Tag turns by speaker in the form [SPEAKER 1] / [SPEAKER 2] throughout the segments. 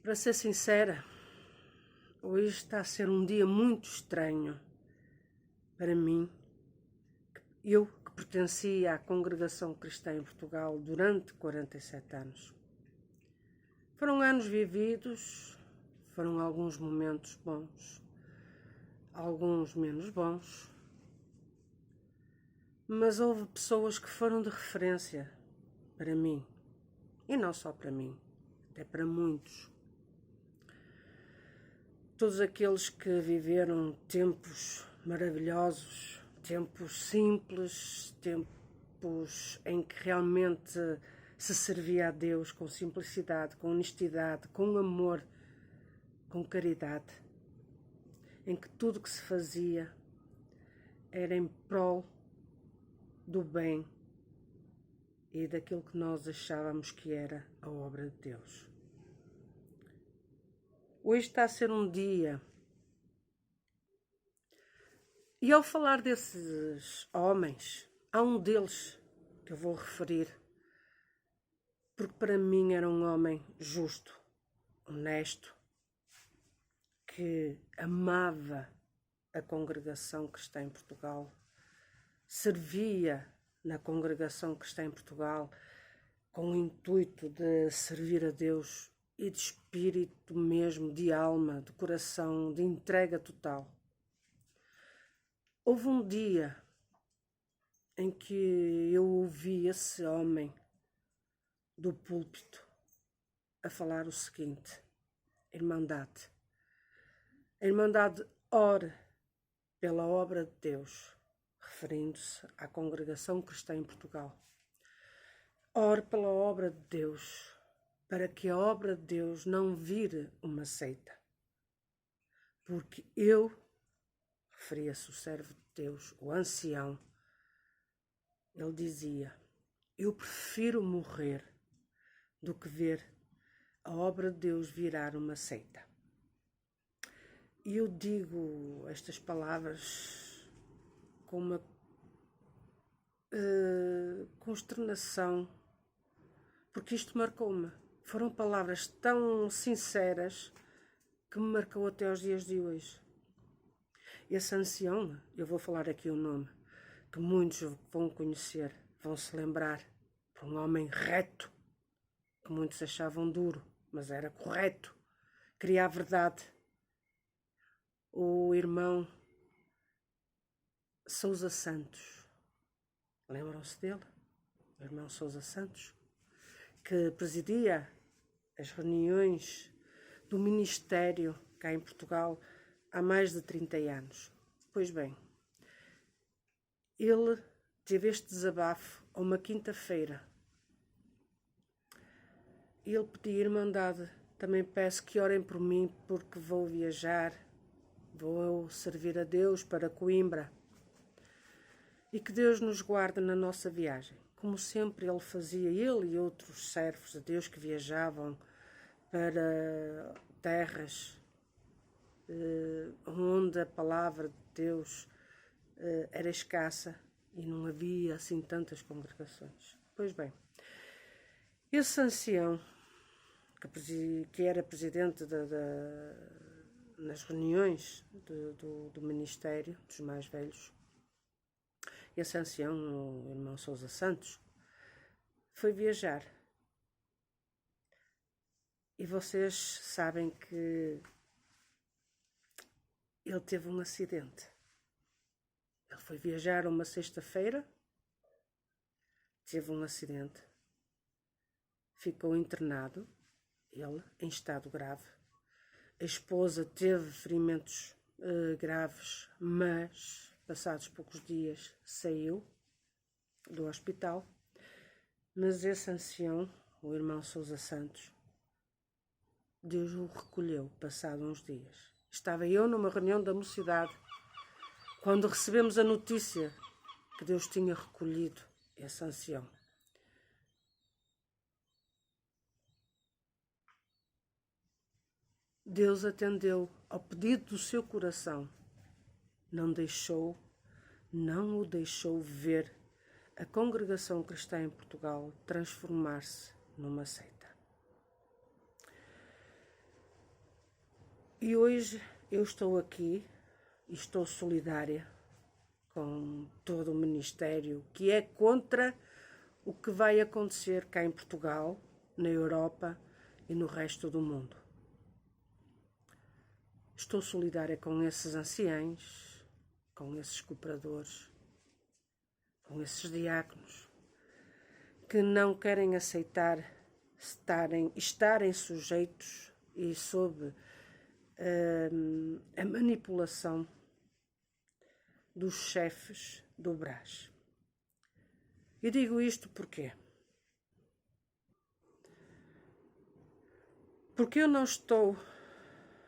[SPEAKER 1] Para ser sincera, hoje está a ser um dia muito estranho para mim. Eu que pertencia à Congregação Cristã em Portugal durante 47 anos. Foram anos vividos, foram alguns momentos bons, alguns menos bons, mas houve pessoas que foram de referência para mim, e não só para mim, até para muitos. Todos aqueles que viveram tempos maravilhosos, tempos simples, tempos em que realmente se servia a Deus com simplicidade, com honestidade, com amor, com caridade, em que tudo que se fazia era em prol do bem e daquilo que nós achávamos que era a obra de Deus. Hoje está a ser um dia, e ao falar desses homens, há um deles que eu vou referir, porque para mim era um homem justo, honesto, que amava a Congregação Cristã em Portugal, servia na Congregação Cristã em Portugal com o intuito de servir a Deus e de espírito mesmo, de alma, de coração, de entrega total. Houve um dia em que eu ouvi esse homem do púlpito a falar o seguinte: Irmandade. A Irmandade ora pela obra de Deus, referindo-se à Congregação Cristã em Portugal. Ore pela obra de Deus, para que a obra de Deus não vire uma seita. Porque eu, referia-se o servo de Deus, o ancião, ele dizia: eu prefiro morrer do que ver a obra de Deus virar uma seita. E eu digo estas palavras com uma consternação, porque isto marcou-me. Foram palavras tão sinceras que me marcou até aos dias de hoje. Esse ancião, eu vou falar aqui o nome, que muitos vão conhecer, vão se lembrar, por um homem reto, que muitos achavam duro, mas era correto, queria a verdade. O irmão Sousa Santos, lembram-se dele? O irmão Sousa Santos, que presidia as reuniões do Ministério cá em Portugal há mais de 30 anos. Pois bem, ele teve este desabafo a uma quinta-feira. Ele pediu: Irmandade, também peço que orem por mim, porque vou viajar, vou servir a Deus para Coimbra, e que Deus nos guarde na nossa viagem. Como sempre ele fazia, ele e outros servos de Deus que viajavam para terras onde a palavra de Deus era escassa e não havia assim tantas congregações. Pois bem, esse ancião, que era presidente nas reuniões do Ministério dos mais velhos, esse ancião, o irmão Sousa Santos, foi viajar. E vocês sabem que ele teve um acidente. Ele foi viajar uma sexta-feira, teve um acidente, ficou internado, ele em estado grave. A esposa teve ferimentos graves, mas passados poucos dias saiu do hospital. Mas esse ancião, o irmão Sousa Santos, Deus o recolheu passado uns dias. Estava eu numa reunião da mocidade quando recebemos a notícia que Deus tinha recolhido esse ancião. Deus atendeu ao pedido do seu coração. Não o deixou ver a Congregação Cristã em Portugal transformar-se numa seita. E hoje eu estou aqui e estou solidária com todo o Ministério que é contra o que vai acontecer cá em Portugal, na Europa e no resto do mundo. Estou solidária com esses anciães, com esses cooperadores, com esses diáconos, que não querem aceitar estarem sujeitos e sob a manipulação dos chefes do Brás. Eu digo isto porquê? Porque eu não estou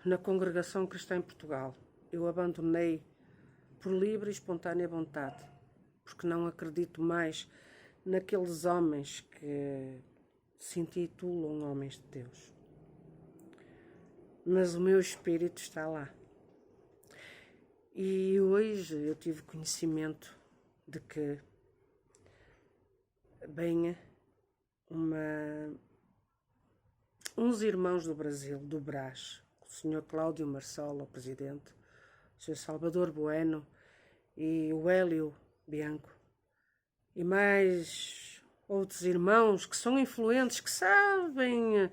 [SPEAKER 1] na Congregação Cristã em Portugal. Eu abandonei por livre e espontânea vontade, porque não acredito mais naqueles homens que se intitulam homens de Deus. Mas o meu espírito está lá. E hoje eu tive conhecimento de que venha uns irmãos do Brasil, do Brás, o Sr. Cláudio Marçal, o presidente, o Sr. Salvador Bueno e o Hélio Bianco, e mais outros irmãos que são influentes, que sabem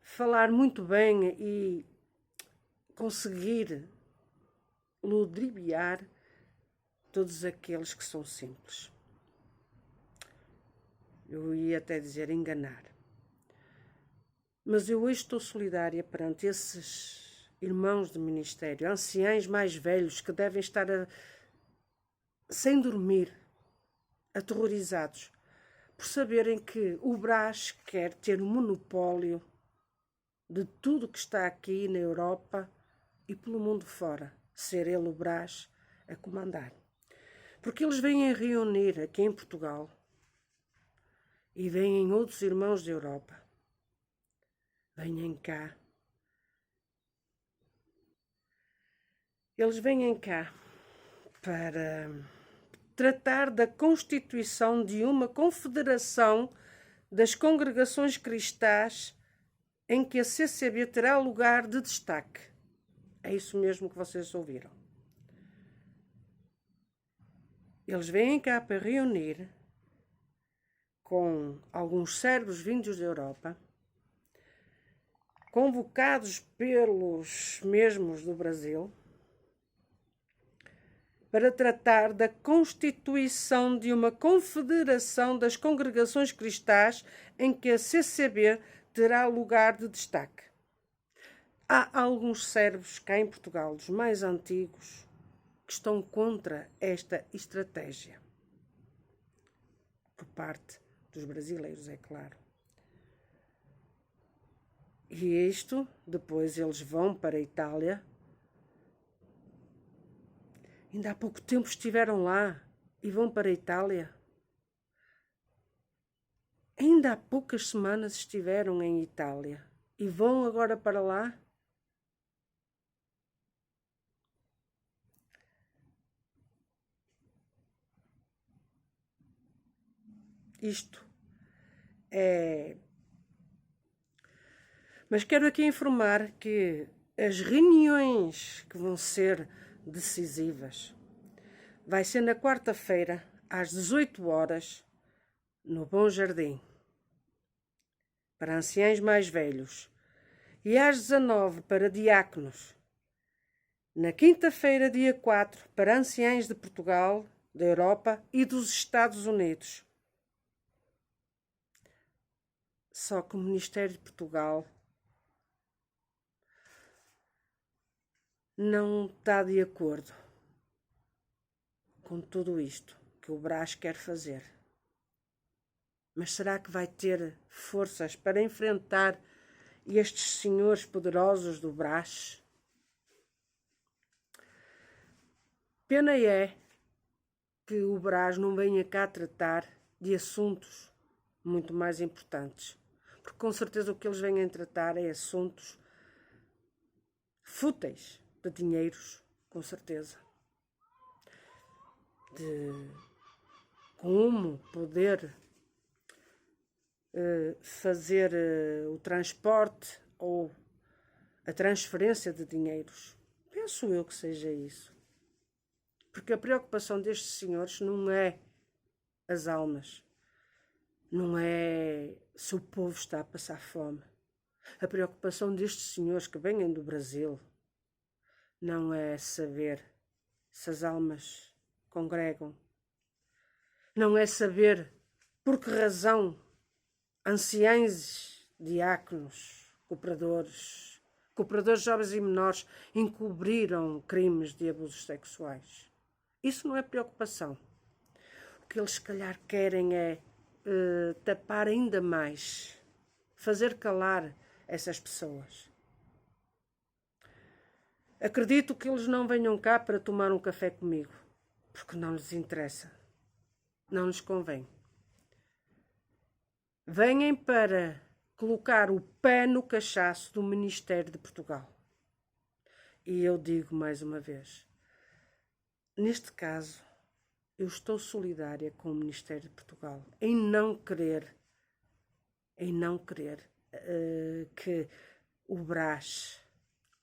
[SPEAKER 1] falar muito bem e conseguir ludibriar todos aqueles que são simples. Eu ia até dizer enganar. Mas eu hoje estou solidária perante esses irmãos de ministério, anciães mais velhos que devem estar sem dormir, aterrorizados, por saberem que o Brás quer ter o monopólio de tudo que está aqui na Europa e pelo mundo fora, ser ele o Brás a comandar. Porque eles vêm a reunir aqui em Portugal e vêm outros irmãos da Europa. Venham cá. Eles vêm cá para tratar da constituição de uma confederação das congregações cristãs em que a CCB terá lugar de destaque. É isso mesmo que vocês ouviram. Eles vêm cá para reunir com alguns servos vindos da Europa, convocados pelos mesmos do Brasil, para tratar da constituição de uma confederação das congregações cristãs em que a CCB terá lugar de destaque. Há alguns servos cá em Portugal, dos mais antigos, que estão contra esta estratégia. Por parte dos brasileiros, é claro. E isto, depois eles vão para a Itália. Ainda há pouco tempo estiveram lá e vão para a Itália. Ainda há poucas semanas estiveram em Itália e vão agora para lá. Isto é... Mas quero aqui informar que as reuniões que vão ser decisivas vai ser na quarta-feira, às 18 horas, no Bom Jardim, para anciães mais velhos, e às 19 para diáconos. Na quinta-feira, dia 4, para anciães de Portugal, da Europa e dos Estados Unidos. Só que o Ministério de Portugal não está de acordo com tudo isto que o Brás quer fazer. Mas será que vai ter forças para enfrentar estes senhores poderosos do Brás? Pena é que o Brás não venha cá tratar de assuntos muito mais importantes. Porque com certeza o que eles vêm a tratar é assuntos fúteis, de dinheiros, com certeza. De como poder fazer o transporte ou a transferência de dinheiros. Penso eu que seja isso. Porque a preocupação destes senhores não é as almas, não é se o povo está a passar fome. A preocupação destes senhores que vêm do Brasil não é saber se as almas congregam, não é saber por que razão anciães, diáconos, cooperadores jovens e menores encobriram crimes de abusos sexuais. Isso não é preocupação. O que eles se calhar querem é tapar ainda mais, fazer calar essas pessoas. Acredito que eles não venham cá para tomar um café comigo, porque não lhes interessa, não lhes convém. Venham para colocar o pé no cachaço do Ministério de Portugal. E eu digo mais uma vez, neste caso, eu estou solidária com o Ministério de Portugal em não querer que o Brás,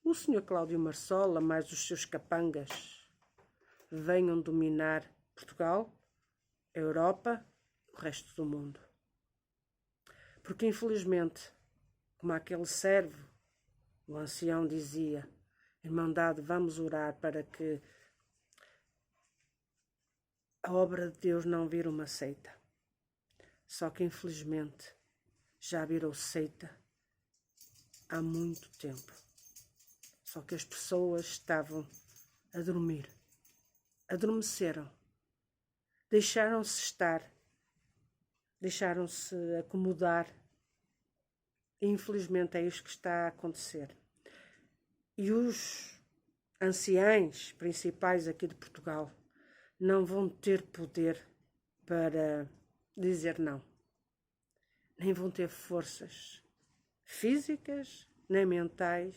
[SPEAKER 1] o Sr. Cláudio Marsola, mais os seus capangas, venham dominar Portugal, a Europa, o resto do mundo. Porque, infelizmente, como aquele servo, o ancião dizia, Irmandade, vamos orar para que a obra de Deus não vira uma seita. Só que, infelizmente, já virou seita há muito tempo. Só que as pessoas estavam a dormir, adormeceram, deixaram-se estar, deixaram-se acomodar. E, infelizmente, é isto que está a acontecer. E os anciães principais aqui de Portugal não vão ter poder para dizer não. Nem vão ter forças físicas, nem mentais,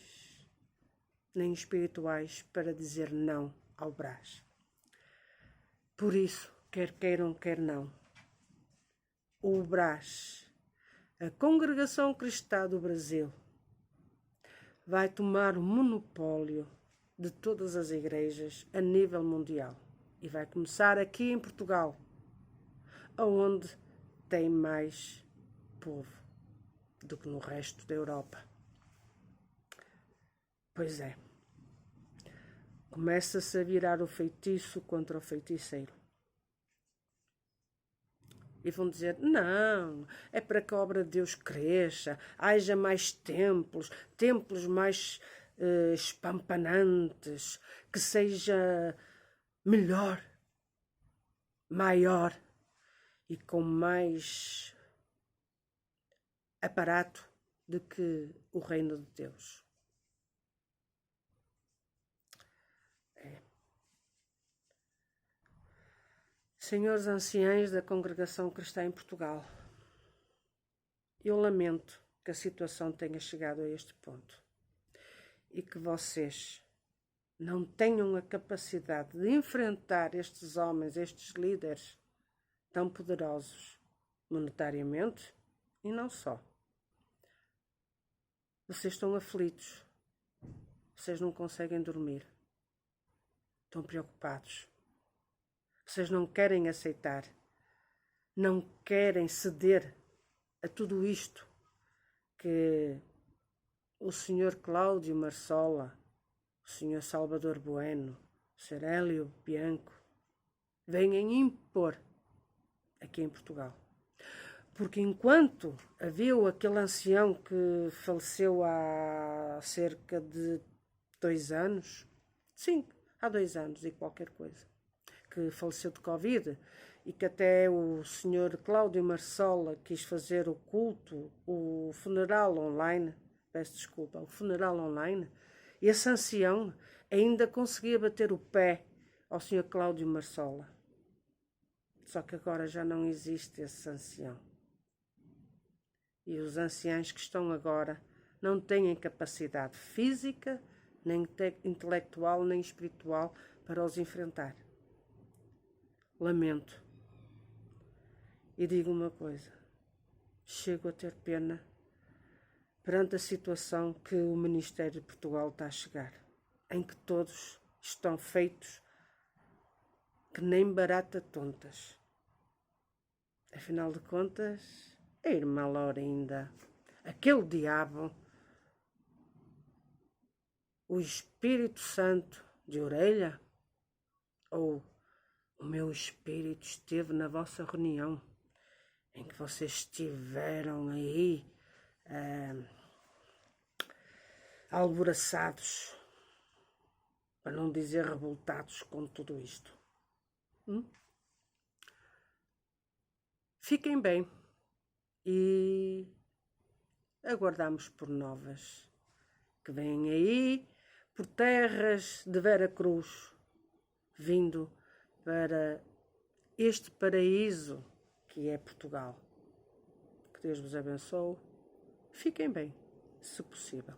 [SPEAKER 1] nem espirituais para dizer não ao Brás. Por isso, quer queiram, quer não, o Brás, a Congregação Cristã do Brasil, vai tomar o monopólio de todas as igrejas a nível mundial. E vai começar aqui em Portugal, onde tem mais povo do que no resto da Europa. Pois é. Começa-se a virar o feitiço contra o feiticeiro. E vão dizer, não, é para que a obra de Deus cresça, haja mais templos mais espampanantes, que seja melhor, maior e com mais aparato do que o reino de Deus. Senhores anciães da Congregação Cristã em Portugal, eu lamento que a situação tenha chegado a este ponto e que vocês não tenham a capacidade de enfrentar estes homens, estes líderes tão poderosos monetariamente e não só. Vocês estão aflitos, vocês não conseguem dormir, estão preocupados. Vocês não querem aceitar, não querem ceder a tudo isto que o Sr. Cláudio Marsola, o Sr. Salvador Bueno, o Sr. Hélio Bianco, vêm impor aqui em Portugal. Porque enquanto havia aquele ancião que faleceu há cerca de 2 anos, sim, há 2 anos e qualquer coisa, que faleceu de Covid, e que até o Sr. Cláudio Marsola quis fazer o culto, o funeral online, peço desculpa, o funeral online, e esse ancião ainda conseguia bater o pé ao Sr. Cláudio Marsola. Só que agora já não existe esse ancião. E os anciãos que estão agora não têm capacidade física, nem intelectual, nem espiritual para os enfrentar. Lamento. E digo uma coisa, chego a ter pena perante a situação que o Ministério de Portugal está a chegar, em que todos estão feitos que nem barata tontas. Afinal de contas, a irmã Laurinda, aquele diabo, o Espírito Santo de orelha, ou o meu espírito esteve na vossa reunião, em que vocês estiveram aí alvoroçados, para não dizer revoltados com tudo isto. Fiquem bem e aguardamos por novas que vêm aí por terras de Veracruz, vindo para este paraíso que é Portugal. Que Deus vos abençoe. Fiquem bem, se possível.